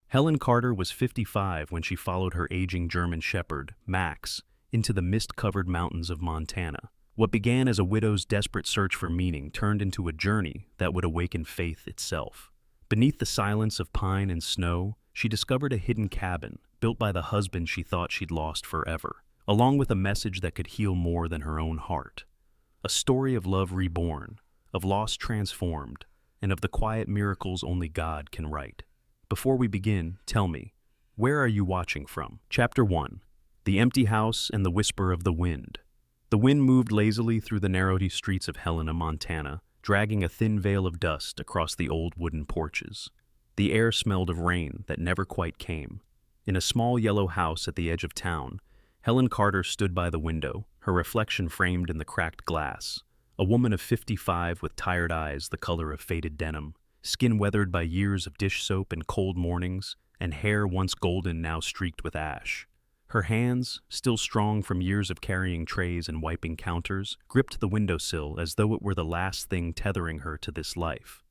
Helen Carter was 55 when she followed her aging German shepherd, Max, into the mist-covered mountains of Montana. What began as a widow's desperate search for meaning turned into a journey that would awaken faith itself. Beneath the silence of pine and snow, she discovered a hidden cabin built by the husband she thought she'd lost forever, along with a message that could heal more than her own heart. A story of love reborn, of loss transformed, and of the quiet miracles only God can write. Before we begin, tell me, where are you watching from? Chapter 1. The Empty House and the Whisper of the Wind. The wind moved lazily through the narrow streets of Helena, Montana, dragging a thin veil of dust across the old wooden porches. The air smelled of rain that never quite came. In a small yellow house at the edge of town, Helen Carter stood by the window, her reflection framed in the cracked glass. A woman of 55 with tired eyes the color of faded denim, skin weathered by years of dish soap and cold mornings, and hair once golden now streaked with ash. Her hands, still strong from years of carrying trays and wiping counters, gripped the windowsill as though it were the last thing tethering her to this life.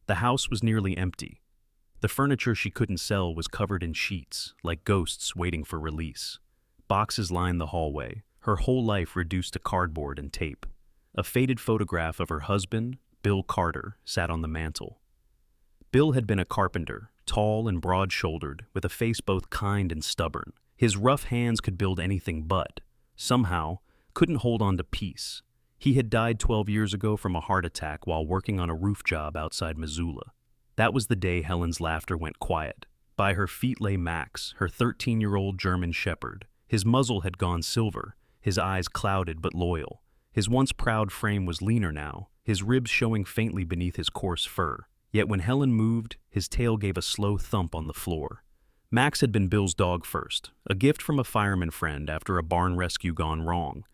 The house was nearly empty. The furniture she couldn't sell was covered in sheets, like ghosts waiting for release. Boxes lined the hallway, her whole life reduced to cardboard and tape. A faded photograph of her husband, Bill Carter, sat on the mantel. Bill had been a carpenter, tall and broad-shouldered, with a face both kind and stubborn. His rough hands could build anything but, somehow, couldn't hold on to peace. He had died 12 years ago from a heart attack while working on a roof job outside Missoula. That was the day Helen's laughter went quiet. By her feet lay Max, her 13-year-old German shepherd. His muzzle had gone silver, his eyes clouded but loyal. His once proud frame was leaner now, his ribs showing faintly beneath his coarse fur. Yet when Helen moved, his tail gave a slow thump on the floor. Max had been Bill's dog first, a gift from a fireman friend after a barn rescue gone wrong.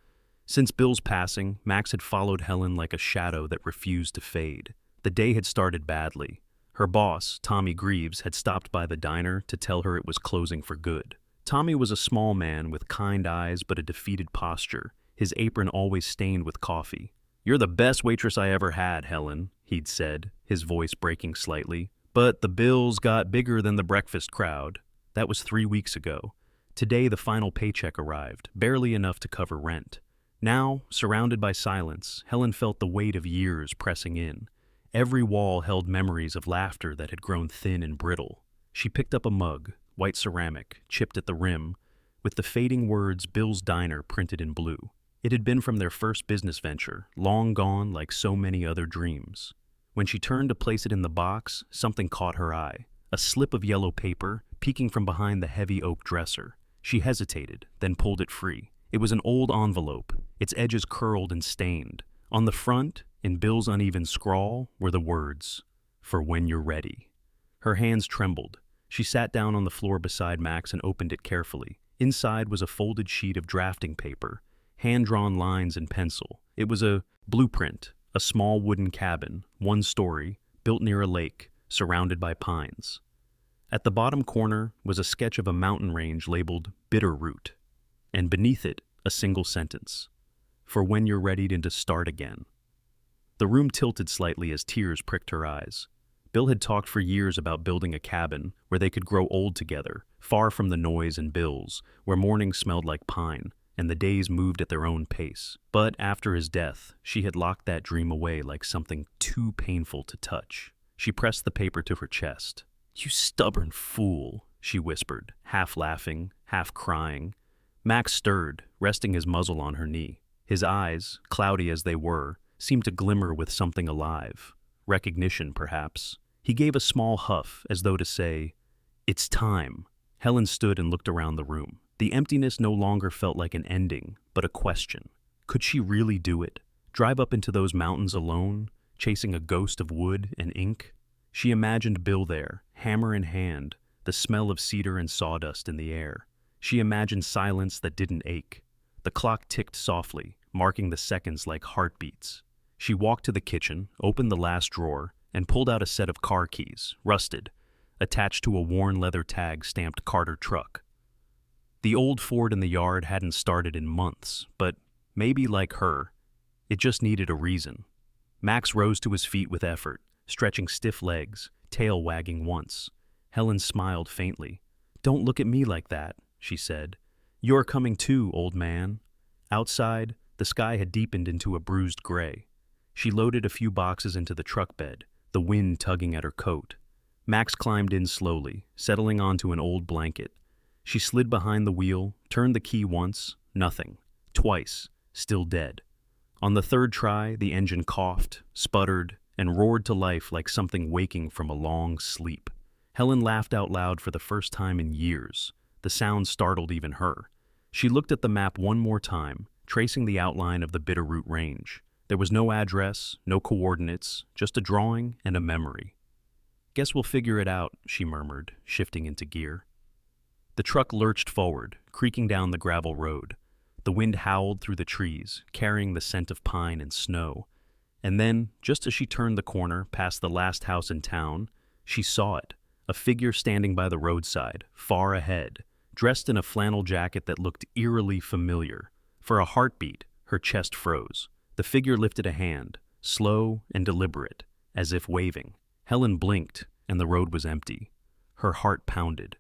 Since Bill's passing, Max had followed Helen like a shadow that refused to fade. The day had started badly. Her boss, Tommy Greaves, had stopped by the diner to tell her it was closing for good. Tommy was a small man with kind eyes but a defeated posture, his apron always stained with coffee. "You're the best waitress I ever had, Helen," he'd said, his voice breaking slightly. "But the bills got bigger than the breakfast crowd." That was 3 weeks ago. Today the final paycheck arrived, barely enough to cover rent. Now, surrounded by silence, Helen felt the weight of years pressing in. Every wall held memories of laughter that had grown thin and brittle. She picked up a mug, white ceramic, chipped at the rim, with the fading words Bill's Diner printed in blue. It had been from their first business venture, long gone like so many other dreams. When she turned to place it in the box, something caught her eye. A slip of yellow paper, peeking from behind the heavy oak dresser. She hesitated, then pulled it free. It was an old envelope, its edges curled and stained. On the front, in Bill's uneven scrawl, were the words, "For when you're ready." Her hands trembled. She sat down on the floor beside Max and opened it carefully. Inside was a folded sheet of drafting paper, hand-drawn lines in pencil. It was a blueprint, a small wooden cabin, one story, built near a lake, surrounded by pines. At the bottom corner was a sketch of a mountain range labeled Bitterroot, and beneath it, a single sentence, "For when you're ready to start again." The room tilted slightly as tears pricked her eyes. Bill had talked for years about building a cabin where they could grow old together, far from the noise and bills, where mornings smelled like pine, and the days moved at their own pace. But after his death, she had locked that dream away like something too painful to touch. She pressed the paper to her chest. "You stubborn fool," she whispered, half laughing, half crying. Max stirred, resting his muzzle on her knee. His eyes, cloudy as they were, seemed to glimmer with something alive. Recognition, perhaps. He gave a small huff, as though to say, "It's time." Helen stood and looked around the room. The emptiness no longer felt like an ending, but a question. Could she really do it? Drive up into those mountains alone, chasing a ghost of wood and ink? She imagined Bill there, hammer in hand, the smell of cedar and sawdust in the air. She imagined silence that didn't ache. The clock ticked softly, marking the seconds like heartbeats. She walked to the kitchen, opened the last drawer, and pulled out a set of car keys, rusted, attached to a worn leather tag stamped Carter truck. The old Ford in the yard hadn't started in months, but maybe like her, it just needed a reason. Max rose to his feet with effort, stretching stiff legs, tail wagging once. Helen smiled faintly. "Don't look at me like that," she said. "You're coming too, old man." Outside, the sky had deepened into a bruised gray. She loaded a few boxes into the truck bed, the wind tugging at her coat. Max climbed in slowly, settling onto an old blanket. She slid behind the wheel, turned the key once, nothing. Twice, still dead. On the third try, the engine coughed, sputtered, and roared to life like something waking from a long sleep. Helen laughed out loud for the first time in years. The sound startled even her. She looked at the map one more time, tracing the outline of the Bitterroot Range. There was no address, no coordinates, just a drawing and a memory. "Guess we'll figure it out," she murmured, shifting into gear. The truck lurched forward, creaking down the gravel road. The wind howled through the trees, carrying the scent of pine and snow. And then, just as she turned the corner past the last house in town, she saw it, a figure standing by the roadside, far ahead, dressed in a flannel jacket that looked eerily familiar. For a heartbeat, her chest froze. The figure lifted a hand, slow and deliberate, as if waving. Helen blinked, and the road was empty. Her heart pounded.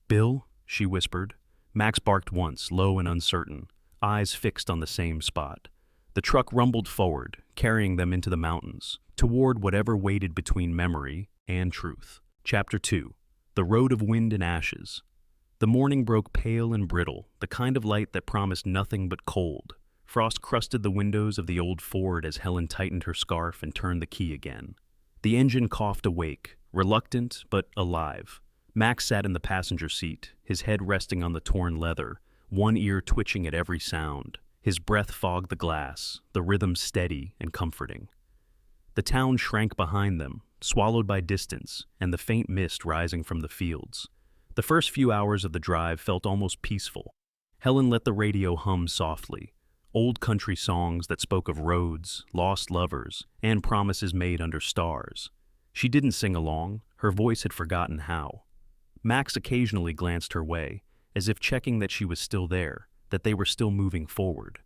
"Bill?" she whispered. Max barked once, low and uncertain, eyes fixed on the same spot. The truck rumbled forward, carrying them into the mountains, toward whatever waited between memory and truth. Chapter 2. The Road of Wind and Ashes. The morning broke pale and brittle, the kind of light that promised nothing but cold. Frost crusted the windows of the old Ford as Helen tightened her scarf and turned the key again. The engine coughed awake, reluctant but alive. Max sat in the passenger seat, his head resting on the torn leather, one ear twitching at every sound. His breath fogged the glass, the rhythm steady and comforting. The town shrank behind them, swallowed by distance and the faint mist rising from the fields. The first few hours of the drive felt almost peaceful. Helen let the radio hum softly, old country songs that spoke of roads, lost lovers, and promises made under stars. She didn't sing along, her voice had forgotten how. Max occasionally glanced her way, as if checking that she was still there, that they were still moving forward.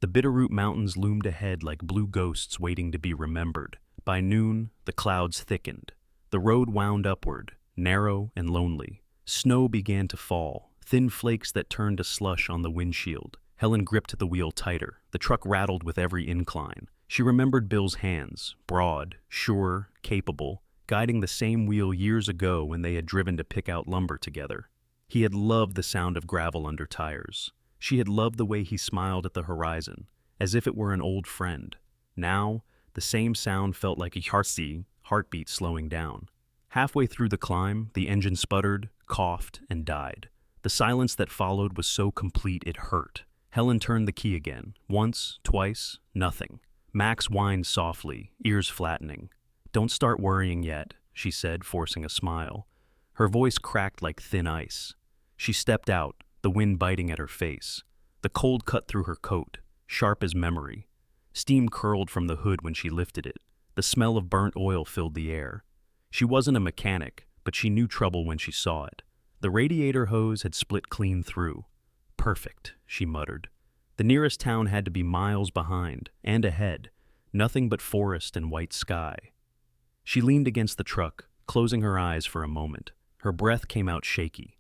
The Bitterroot Mountains loomed ahead like blue ghosts waiting to be remembered. By noon, the clouds thickened. The road wound upward, narrow and lonely. Snow began to fall, thin flakes that turned to slush on the windshield. Helen gripped the wheel tighter. The truck rattled with every incline. She remembered Bill's hands, broad, sure, capable, guiding the same wheel years ago when they had driven to pick out lumber together. He had loved the sound of gravel under tires. She had loved the way he smiled at the horizon, as if it were an old friend. Now, the same sound felt like a heartbeat slowing down. Halfway through the climb, the engine sputtered, coughed, and died. The silence that followed was so complete it hurt. Helen turned the key again. Once, twice, nothing. Max whined softly, ears flattening. "Don't start worrying yet," she said, forcing a smile. Her voice cracked like thin ice. She stepped out, the wind biting at her face. The cold cut through her coat, sharp as memory. Steam curled from the hood when she lifted it. The smell of burnt oil filled the air. She wasn't a mechanic, but she knew trouble when she saw it. The radiator hose had split clean through. "Perfect," she muttered. The nearest town had to be miles behind, and ahead, nothing but forest and white sky. She leaned against the truck, closing her eyes for a moment. Her breath came out shaky.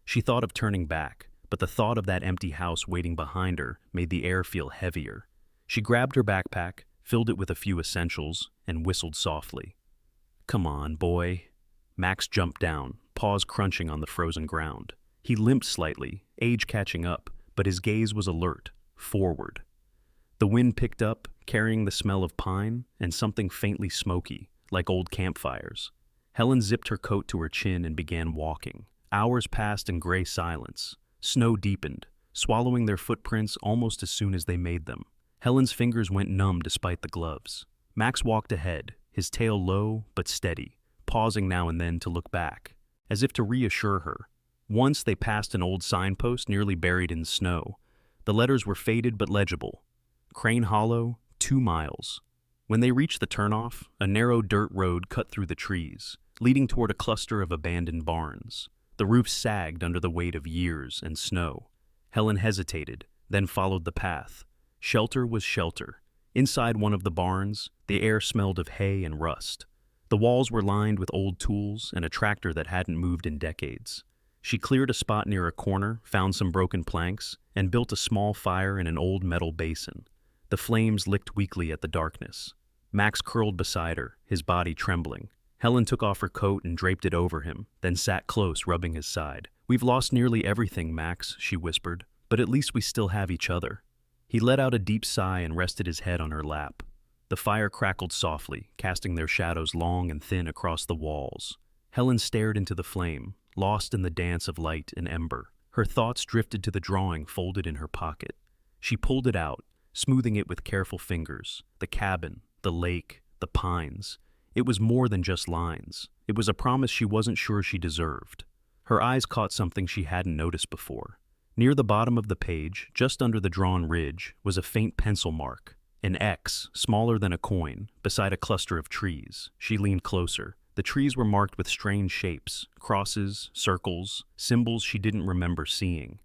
She thought of turning back, but the thought of that empty house waiting behind her made the air feel heavier. She grabbed her backpack, filled it with a few essentials, and whistled softly. "Come on, boy." Max jumped down, paws crunching on the frozen ground. He limped slightly, age catching up, but his gaze was alert, forward. The wind picked up, carrying the smell of pine and something faintly smoky, like old campfires. Helen zipped her coat to her chin and began walking. Hours passed in gray silence. Snow deepened, swallowing their footprints almost as soon as they made them. Helen's fingers went numb despite the gloves. Max walked ahead, his tail low but steady, pausing now and then to look back, as if to reassure her. Once they passed an old signpost nearly buried in snow. The letters were faded but legible. Crane Hollow, 2 miles. When they reached the turnoff, a narrow dirt road cut through the trees, leading toward a cluster of abandoned barns. The roofs sagged under the weight of years and snow. Helen hesitated, then followed the path. Shelter was shelter. Inside one of the barns, the air smelled of hay and rust. The walls were lined with old tools and a tractor that hadn't moved in decades. She cleared a spot near a corner, found some broken planks, and built a small fire in an old metal basin. The flames licked weakly at the darkness. Max curled beside her, his body trembling. Helen took off her coat and draped it over him, then sat close, rubbing his side. "We've lost nearly everything, Max," she whispered, "but at least we still have each other." He let out a deep sigh and rested his head on her lap. The fire crackled softly, casting their shadows long and thin across the walls. Helen stared into the flame, lost in the dance of light and ember. Her thoughts drifted to the drawing folded in her pocket. She pulled it out, smoothing it with careful fingers. The cabin, the lake, the pines. It was more than just lines. It was a promise she wasn't sure she deserved. Her eyes caught something she hadn't noticed before. Near the bottom of the page, just under the drawn ridge, was a faint pencil mark. An X, smaller than a coin, beside a cluster of trees. She leaned closer. The trees were marked with strange shapes, crosses, circles, symbols she didn't remember seeing.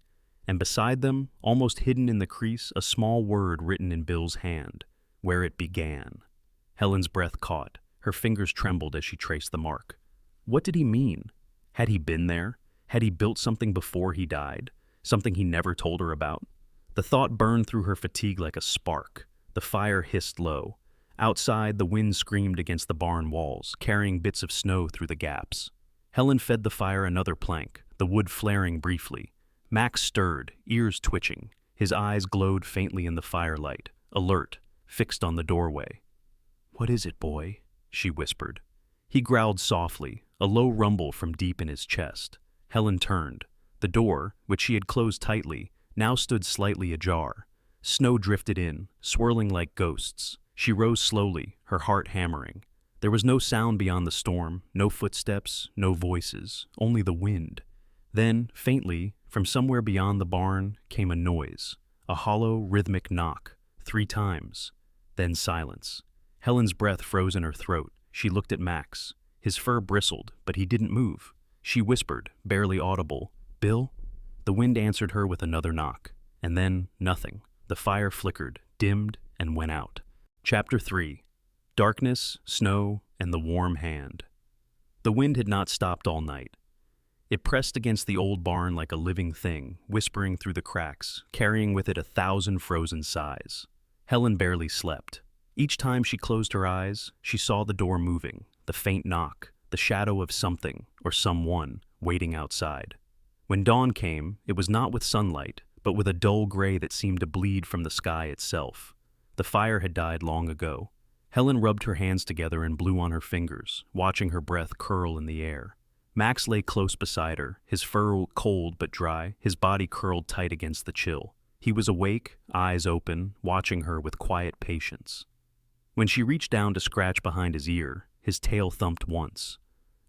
And beside them, almost hidden in the crease, a small word written in Bill's hand, "Where it began." Helen's breath caught. Her fingers trembled as she traced the mark. What did he mean? Had he been there? Had he built something before he died? Something he never told her about? The thought burned through her fatigue like a spark. The fire hissed low. Outside, the wind screamed against the barn walls, carrying bits of snow through the gaps. Helen fed the fire another plank, the wood flaring briefly. Max stirred, ears twitching. His eyes glowed faintly in the firelight, alert, fixed on the doorway. "What is it, boy?" she whispered. He growled softly, a low rumble from deep in his chest. Helen turned. The door, which she had closed tightly, now stood slightly ajar. Snow drifted in, swirling like ghosts. She rose slowly, her heart hammering. There was no sound beyond the storm, no footsteps, no voices, only the wind. Then, faintly, from somewhere beyond the barn, came a noise, a hollow, rhythmic knock, 3 times. Then silence. Helen's breath froze in her throat. She looked at Max. His fur bristled, but he didn't move. She whispered, barely audible, "Bill?" The wind answered her with another knock. And then, nothing. The fire flickered, dimmed, and went out. Chapter 3. Darkness, Snow, and the Warm Hand. The wind had not stopped all night. It pressed against the old barn like a living thing, whispering through the cracks, carrying with it 1,000 frozen sighs. Helen barely slept. Each time she closed her eyes, she saw the door moving, the faint knock, the shadow of something, or someone, waiting outside. When dawn came, it was not with sunlight, but with a dull gray that seemed to bleed from the sky itself. The fire had died long ago. Helen rubbed her hands together and blew on her fingers, watching her breath curl in the air. Max lay close beside her, his fur cold but dry, his body curled tight against the chill. He was awake, eyes open, watching her with quiet patience. When she reached down to scratch behind his ear, his tail thumped once.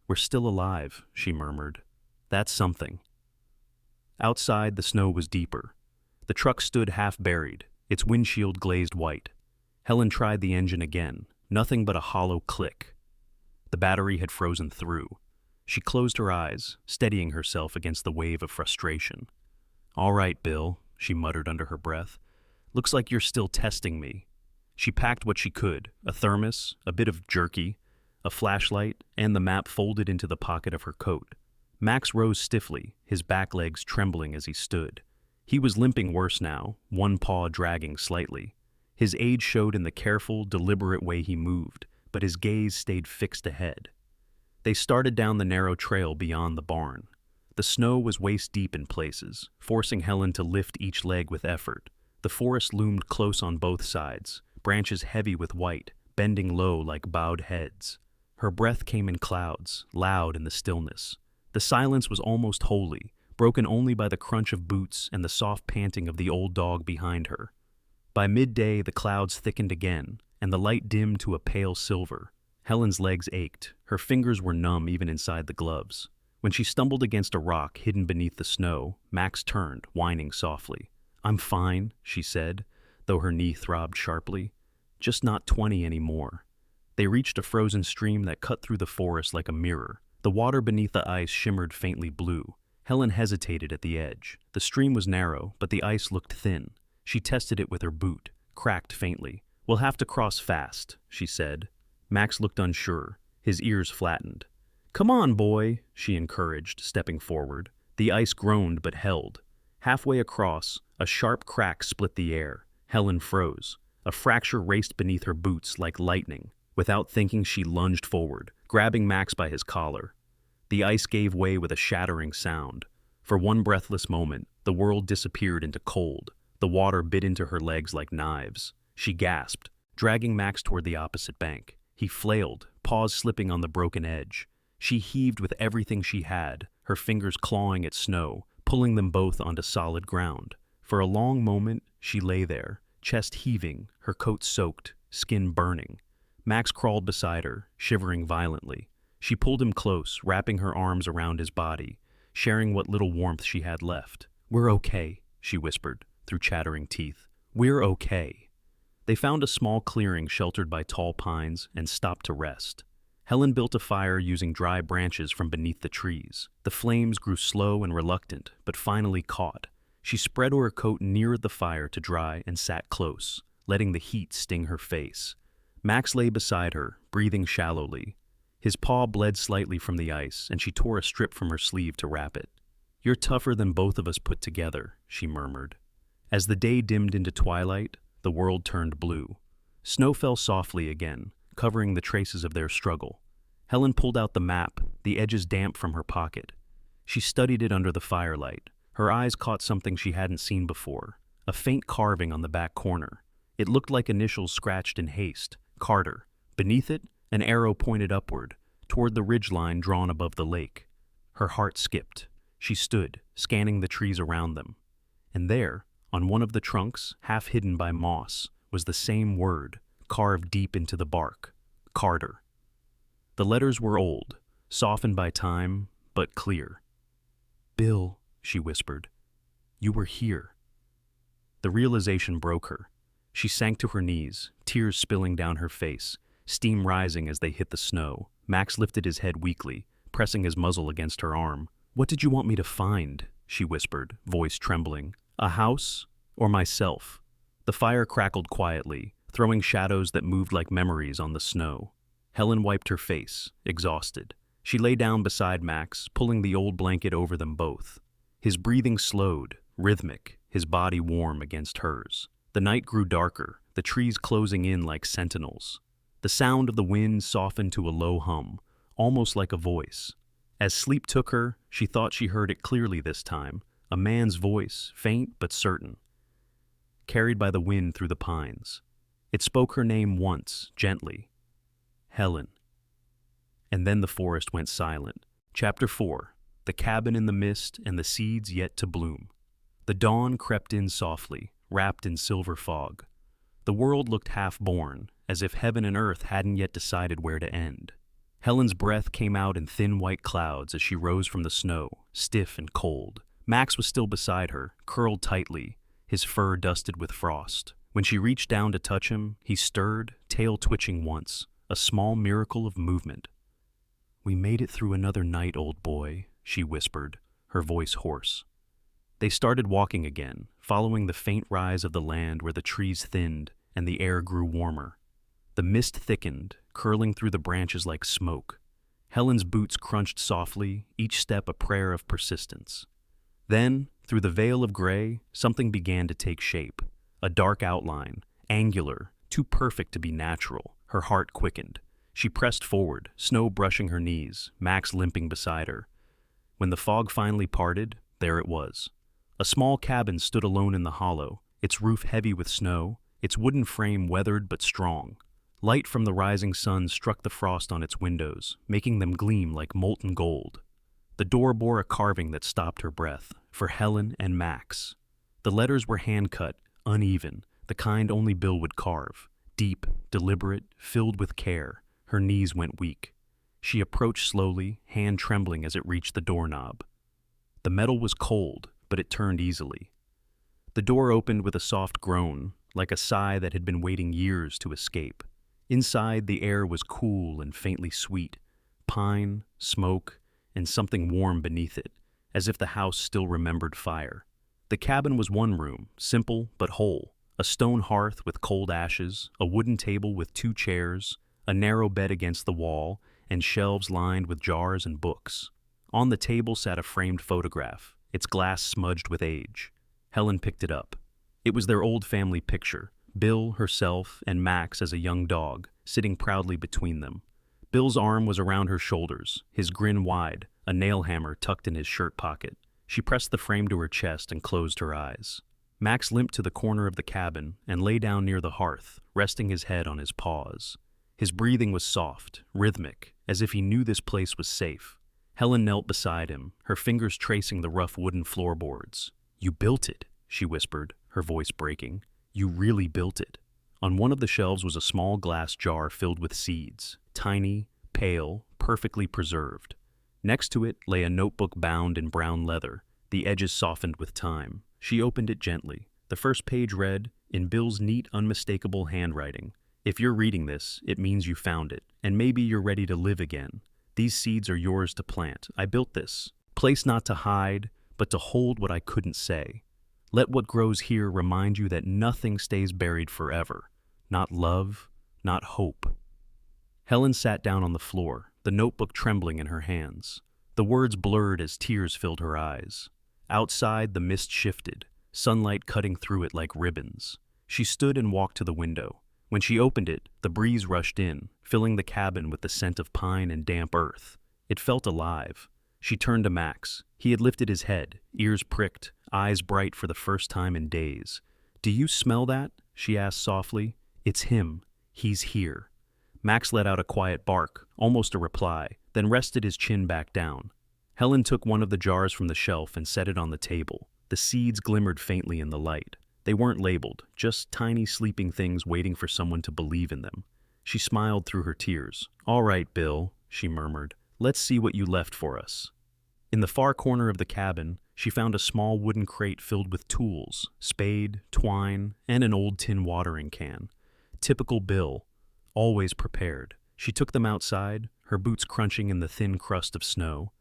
"We're still alive," she murmured. "That's something." Outside, the snow was deeper. The truck stood half buried, its windshield glazed white. Helen tried the engine again, nothing but a hollow click. The battery had frozen through. She closed her eyes, steadying herself against the wave of frustration. "All right, Bill," she muttered under her breath. "Looks like you're still testing me." She packed what she could, a thermos, a bit of jerky, a flashlight, and the map folded into the pocket of her coat. Max rose stiffly, his back legs trembling as he stood. He was limping worse now, one paw dragging slightly. His age showed in the careful, deliberate way he moved, but his gaze stayed fixed ahead. They started down the narrow trail beyond the barn. The snow was waist-deep in places, forcing Helen to lift each leg with effort. The forest loomed close on both sides, branches heavy with white, bending low like bowed heads. Her breath came in clouds, loud in the stillness. The silence was almost holy, broken only by the crunch of boots and the soft panting of the old dog behind her. By midday, the clouds thickened again, and the light dimmed to a pale silver. Helen's legs ached. Her fingers were numb even inside the gloves. When she stumbled against a rock hidden beneath the snow, Max turned, whining softly. "I'm fine," she said, though her knee throbbed sharply. "Just not 20 anymore." They reached a frozen stream that cut through the forest like a mirror. The water beneath the ice shimmered faintly blue. Helen hesitated at the edge. The stream was narrow, but the ice looked thin. She tested it with her boot, cracked faintly. "We'll have to cross fast," she said. Max looked unsure. His ears flattened. "Come on, boy," she encouraged, stepping forward. The ice groaned but held. Halfway across, a sharp crack split the air. Helen froze. A fracture raced beneath her boots like lightning. Without thinking, she lunged forward, grabbing Max by his collar. The ice gave way with a shattering sound. For one breathless moment, the world disappeared into cold. The water bit into her legs like knives. She gasped, dragging Max toward the opposite bank. He flailed, paws slipping on the broken edge. She heaved with everything she had, her fingers clawing at snow, pulling them both onto solid ground. For a long moment, she lay there, chest heaving, her coat soaked, skin burning. Max crawled beside her, shivering violently. She pulled him close, wrapping her arms around his body, sharing what little warmth she had left. "We're okay," she whispered, through chattering teeth. "We're okay." They found a small clearing sheltered by tall pines and stopped to rest. Helen built a fire using dry branches from beneath the trees. The flames grew slow and reluctant, but finally caught. She spread her coat near the fire to dry and sat close, letting the heat sting her face. Max lay beside her, breathing shallowly. His paw bled slightly from the ice, and she tore a strip from her sleeve to wrap it. "You're tougher than both of us put together," she murmured. As the day dimmed into twilight, the world turned blue. Snow fell softly again, covering the traces of their struggle. Helen pulled out the map, the edges damp from her pocket. She studied it under the firelight. Her eyes caught something she hadn't seen before, a faint carving on the back corner. It looked like initials scratched in haste, Carter. Beneath it, an arrow pointed upward, toward the ridgeline drawn above the lake. Her heart skipped. She stood, scanning the trees around them. And there, on one of the trunks, half hidden by moss, was the same word, carved deep into the bark: Carter. The letters were old, softened by time, but clear. "Bill," she whispered, "you were here." The realization broke her. She sank to her knees, tears spilling down her face, steam rising as they hit the snow. Max lifted his head weakly, pressing his muzzle against her arm. "What did you want me to find?" she whispered, voice trembling. "A house or myself?" The fire crackled quietly, throwing shadows that moved like memories on the snow. Helen wiped her face, exhausted. She lay down beside Max, pulling the old blanket over them both. His breathing slowed, rhythmic, his body warm against hers. The night grew darker, the trees closing in like sentinels. The sound of the wind softened to a low hum, almost like a voice. As sleep took her, she thought she heard it clearly this time, a man's voice, faint but certain, carried by the wind through the pines. It spoke her name once, gently. Helen. And then the forest went silent. Chapter 4. The Cabin in the Mist and the Seeds Yet to Bloom. The dawn crept in softly, wrapped in silver fog. The world looked half-born, as if heaven and earth hadn't yet decided where to end. Helen's breath came out in thin white clouds as she rose from the snow, stiff and cold. Max was still beside her, curled tightly, his fur dusted with frost. When she reached down to touch him, he stirred, tail twitching once, a small miracle of movement. "We made it through another night, old boy," she whispered, her voice hoarse. They started walking again, following the faint rise of the land where the trees thinned and the air grew warmer. The mist thickened, curling through the branches like smoke. Helen's boots crunched softly, each step a prayer of persistence. Then, through the veil of gray, something began to take shape. A dark outline, angular, too perfect to be natural. Her heart quickened. She pressed forward, snow brushing her knees, Max limping beside her. When the fog finally parted, there it was. A small cabin stood alone in the hollow, its roof heavy with snow, its wooden frame weathered but strong. Light from the rising sun struck the frost on its windows, making them gleam like molten gold. The door bore a carving that stopped her breath, for Helen and Max. The letters were hand-cut, uneven, the kind only Bill would carve. Deep, deliberate, filled with care. Her knees went weak. She approached slowly, hand trembling as it reached the doorknob. The metal was cold, but it turned easily. The door opened with a soft groan, like a sigh that had been waiting years to escape. Inside, the air was cool and faintly sweet, pine, smoke, and something warm beneath it, as if the house still remembered fire. The cabin was one room, simple but whole. A stone hearth with cold ashes, a wooden table with 2 chairs, a narrow bed against the wall, and shelves lined with jars and books. On the table sat a framed photograph, its glass smudged with age. Helen picked it up. It was their old family picture, Bill, herself, and Max as a young dog, sitting proudly between them. Bill's arm was around her shoulders, his grin wide, a nail hammer tucked in his shirt pocket. She pressed the frame to her chest and closed her eyes. Max limped to the corner of the cabin and lay down near the hearth, resting his head on his paws. His breathing was soft, rhythmic, as if he knew this place was safe. Helen knelt beside him, her fingers tracing the rough wooden floorboards. "You built it," she whispered, her voice breaking. "You really built it." On one of the shelves was a small glass jar filled with seeds, tiny, pale, perfectly preserved. Next to it lay a notebook bound in brown leather, the edges softened with time. She opened it gently. The first page read, in Bill's neat, unmistakable handwriting, "If you're reading this, it means you found it, and maybe you're ready to live again. These seeds are yours to plant. I built this place not to hide, but to hold what I couldn't say. Let what grows here remind you that nothing stays buried forever. Not love, not hope." Helen sat down on the floor, the notebook trembling in her hands. The words blurred as tears filled her eyes. Outside, the mist shifted, sunlight cutting through it like ribbons. She stood and walked to the window. When she opened it, the breeze rushed in, filling the cabin with the scent of pine and damp earth. It felt alive. She turned to Max. He had lifted his head, ears pricked, eyes bright for the first time in days. "Do you smell that?" she asked softly. "It's him. He's here." Max let out a quiet bark, almost a reply, then rested his chin back down. Helen took one of the jars from the shelf and set it on the table. The seeds glimmered faintly in the light. They weren't labeled, just tiny sleeping things waiting for someone to believe in them. She smiled through her tears. "All right, Bill," she murmured. "Let's see what you left for us." In the far corner of the cabin, she found a small wooden crate filled with tools, spade, twine, and an old tin watering can. Typical Bill, always prepared. She took them outside, her boots crunching in the thin crust of snow.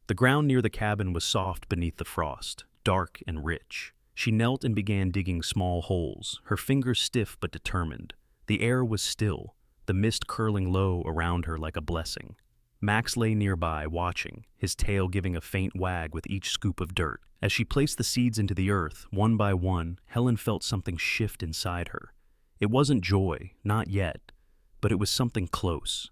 The ground near the cabin was soft beneath the frost, dark and rich. She knelt and began digging small holes, her fingers stiff but determined. The air was still, the mist curling low around her like a blessing. Max lay nearby, watching, his tail giving a faint wag with each scoop of dirt. As she placed the seeds into the earth, one by one, Helen felt something shift inside her. It wasn't joy, not yet, but it was something close.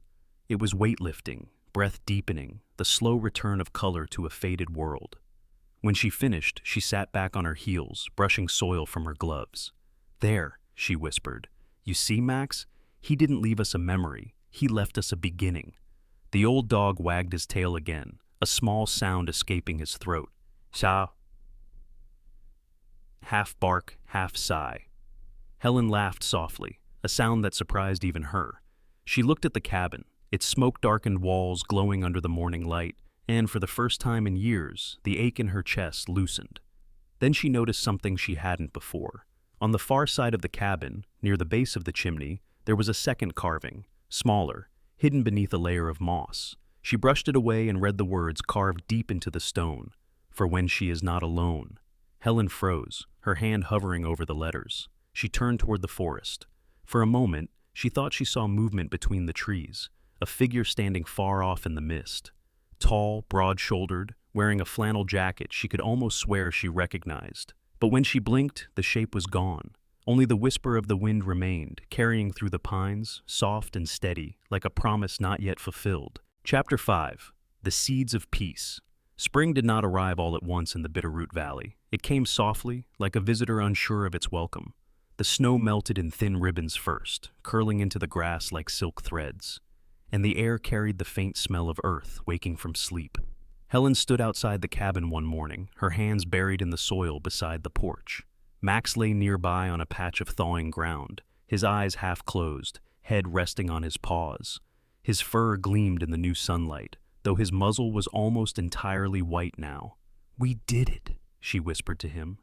It was weightlifting, breath deepening, the slow return of color to a faded world. When she finished, she sat back on her heels, brushing soil from her gloves. "There," she whispered. "You see, Max? He didn't leave us a memory. He left us a beginning." The old dog wagged his tail again, a small sound escaping his throat. "Sa." Half bark, half sigh. Helen laughed softly, a sound that surprised even her. She looked at the cabin, its smoke-darkened walls glowing under the morning light, and for the first time in years, the ache in her chest loosened. Then she noticed something she hadn't before. On the far side of the cabin, near the base of the chimney, there was a second carving, smaller, hidden beneath a layer of moss. She brushed it away and read the words carved deep into the stone, "For when she is not alone." Helen froze, her hand hovering over the letters. She turned toward the forest. For a moment, she thought she saw movement between the trees, a figure standing far off in the mist. Tall, broad-shouldered, wearing a flannel jacket she could almost swear she recognized. But when she blinked, the shape was gone. Only the whisper of the wind remained, carrying through the pines, soft and steady, like a promise not yet fulfilled. Chapter 5. The Seeds of Peace. Spring did not arrive all at once in the Bitterroot Valley. It came softly, like a visitor unsure of its welcome. The snow melted in thin ribbons first, curling into the grass like silk threads, and the air carried the faint smell of earth waking from sleep. Helen stood outside the cabin one morning, her hands buried in the soil beside the porch. Max lay nearby on a patch of thawing ground, his eyes half closed, head resting on his paws. His fur gleamed in the new sunlight, though his muzzle was almost entirely white now. "We did it," she whispered to him.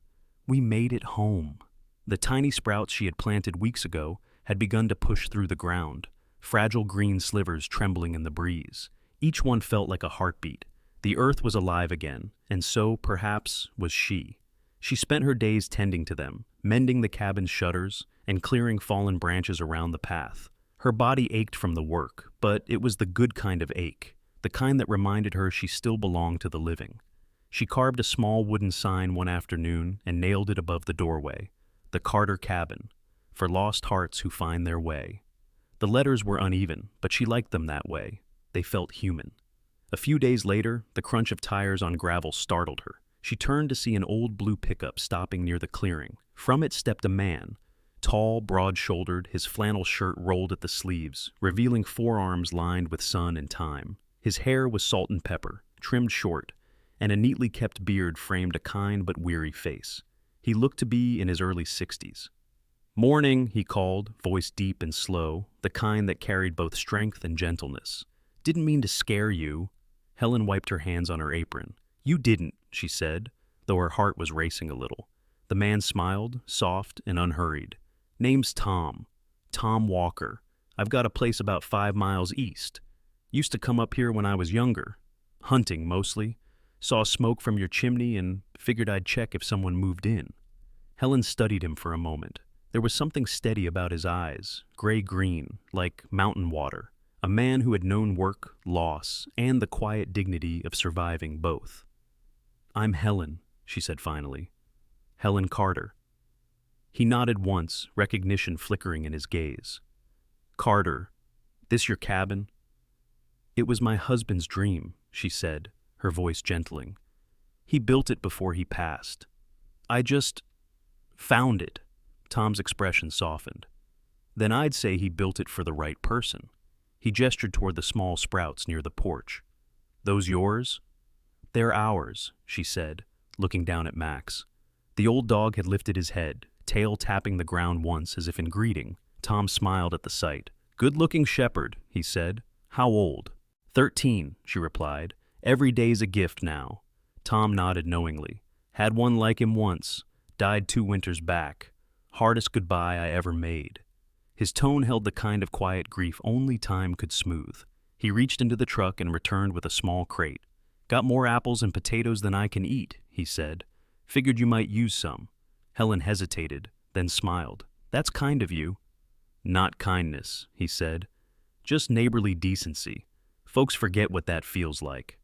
"We made it home." The tiny sprouts she had planted weeks ago had begun to push through the ground, fragile green slivers trembling in the breeze. Each one felt like a heartbeat. The earth was alive again, and so, perhaps, was she. She spent her days tending to them, mending the cabin's shutters, and clearing fallen branches around the path. Her body ached from the work, but it was the good kind of ache, the kind that reminded her she still belonged to the living. She carved a small wooden sign one afternoon and nailed it above the doorway. The Carter Cabin, for lost hearts who find their way. The letters were uneven, but she liked them that way. They felt human. A few days later, the crunch of tires on gravel startled her. She turned to see an old blue pickup stopping near the clearing. From it stepped a man, tall, broad-shouldered, his flannel shirt rolled at the sleeves, revealing forearms lined with sun and time. His hair was salt and pepper, trimmed short, and a neatly kept beard framed a kind but weary face. He looked to be in his early 60s. "Morning," he called, voice deep and slow, the kind that carried both strength and gentleness. "Didn't mean to scare you." Helen wiped her hands on her apron. "You didn't," she said, though her heart was racing a little. The man smiled, soft and unhurried. "Name's Tom. Tom Walker. I've got a place about 5 miles east. Used to come up here when I was younger. Hunting, mostly. Saw smoke from your chimney and figured I'd check if someone moved in." Helen studied him for a moment. There was something steady about his eyes, gray-green, like mountain water. A man who had known work, loss, and the quiet dignity of surviving both. "I'm Helen," she said finally. "Helen Carter." He nodded once, recognition flickering in his gaze. "Carter, this your cabin?" "It was my husband's dream," she said, her voice gentling. "He built it before he passed. I just found it." Tom's expression softened. "Then I'd say he built it for the right person." He gestured toward the small sprouts near the porch. "Those yours?" "They're ours," she said, looking down at Max. The old dog had lifted his head, tail tapping the ground once as if in greeting. Tom smiled at the sight. "Good-looking shepherd," he said. "How old?" 13, she replied. "Every day's a gift now." Tom nodded knowingly. "Had one like him once. Died 2 winters back. Hardest goodbye I ever made." His tone held the kind of quiet grief only time could smooth. He reached into the truck and returned with a small crate. "Got more apples and potatoes than I can eat," he said. "Figured you might use some." Helen hesitated, then smiled. "That's kind of you." "Not kindness," he said. "Just neighborly decency. Folks forget what that feels like."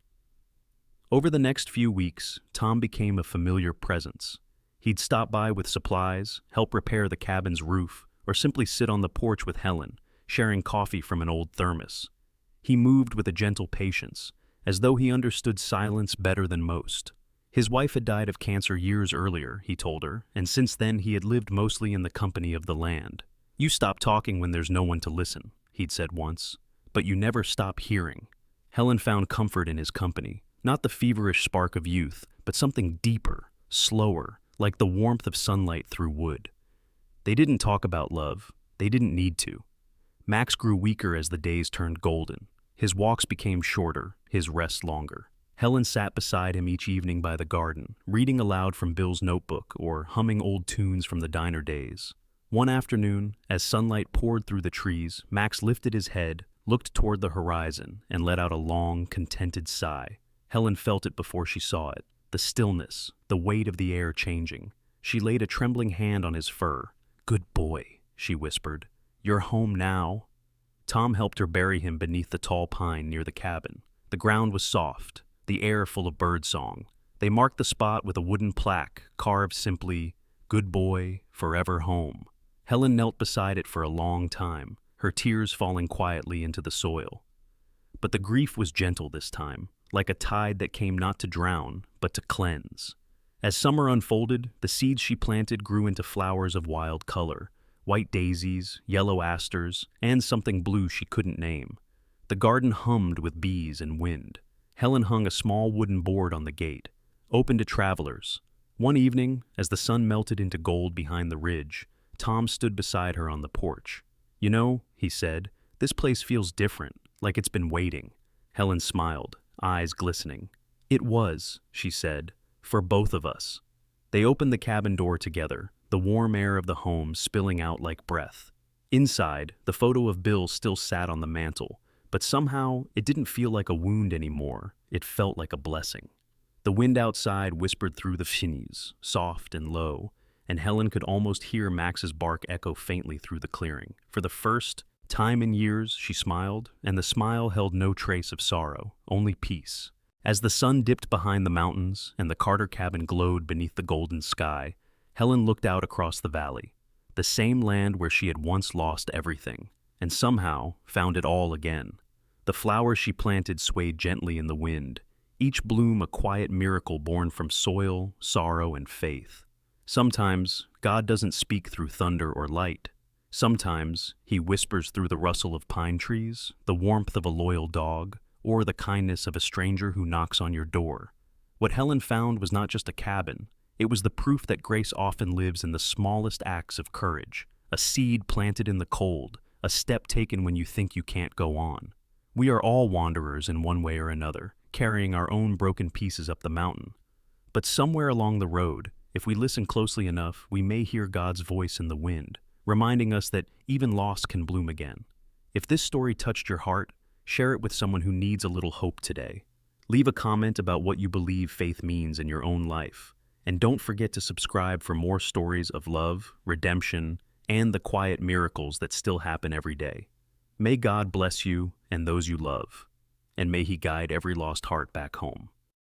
Over the next few weeks, Tom became a familiar presence. He'd stop by with supplies, help repair the cabin's roof, or simply sit on the porch with Helen, sharing coffee from an old thermos. He moved with a gentle patience, as though he understood silence better than most. His wife had died of cancer years earlier, he told her, and since then he had lived mostly in the company of the land. "You stop talking when there's no one to listen," he'd said once, "but you never stop hearing." Helen found comfort in his company, not the feverish spark of youth, but something deeper, slower, like the warmth of sunlight through wood. They didn't talk about love. They didn't need to. Max grew weaker as the days turned golden. His walks became shorter, his rest longer. Helen sat beside him each evening by the garden, reading aloud from Bill's notebook or humming old tunes from the diner days. One afternoon, as sunlight poured through the trees, Max lifted his head, looked toward the horizon, and let out a long, contented sigh. Helen felt it before she saw it. The stillness, the weight of the air changing. She laid a trembling hand on his fur. "Good boy," she whispered. "You're home now." Tom helped her bury him beneath the tall pine near the cabin. The ground was soft, the air full of birdsong. They marked the spot with a wooden plaque, carved simply, "Good boy, forever home." Helen knelt beside it for a long time, her tears falling quietly into the soil. But the grief was gentle this time, like a tide that came not to drown, but to cleanse. As summer unfolded, the seeds she planted grew into flowers of wild color, white daisies, yellow asters, and something blue she couldn't name. The garden hummed with bees and wind. Helen hung a small wooden board on the gate, open to travelers. One evening, as the sun melted into gold behind the ridge, Tom stood beside her on the porch. "You know," he said, "this place feels different, like it's been waiting." Helen smiled, eyes glistening. "It was," she said, "for both of us." They opened the cabin door together, the warm air of the home spilling out like breath. Inside, the photo of Bill still sat on the mantel, but somehow it didn't feel like a wound anymore. It felt like a blessing. The wind outside whispered through the chimneys, soft and low, and Helen could almost hear Max's bark echo faintly through the clearing. For the first Time and years, she smiled, and the smile held no trace of sorrow, only peace. As the sun dipped behind the mountains and the Carter cabin glowed beneath the golden sky, Helen looked out across the valley, the same land where she had once lost everything, and somehow found it all again. The flowers she planted swayed gently in the wind, each bloom a quiet miracle born from soil, sorrow, and faith. Sometimes, God doesn't speak through thunder or light. Sometimes, He whispers through the rustle of pine trees, the warmth of a loyal dog, or the kindness of a stranger who knocks on your door. What Helen found was not just a cabin. It was the proof that grace often lives in the smallest acts of courage, a seed planted in the cold, a step taken when you think you can't go on. We are all wanderers in one way or another, carrying our own broken pieces up the mountain. But somewhere along the road, if we listen closely enough, we may hear God's voice in the wind, reminding us that even loss can bloom again. If this story touched your heart, share it with someone who needs a little hope today. Leave a comment about what you believe faith means in your own life. And don't forget to subscribe for more stories of love, redemption, and the quiet miracles that still happen every day. May God bless you and those you love, and may He guide every lost heart back home.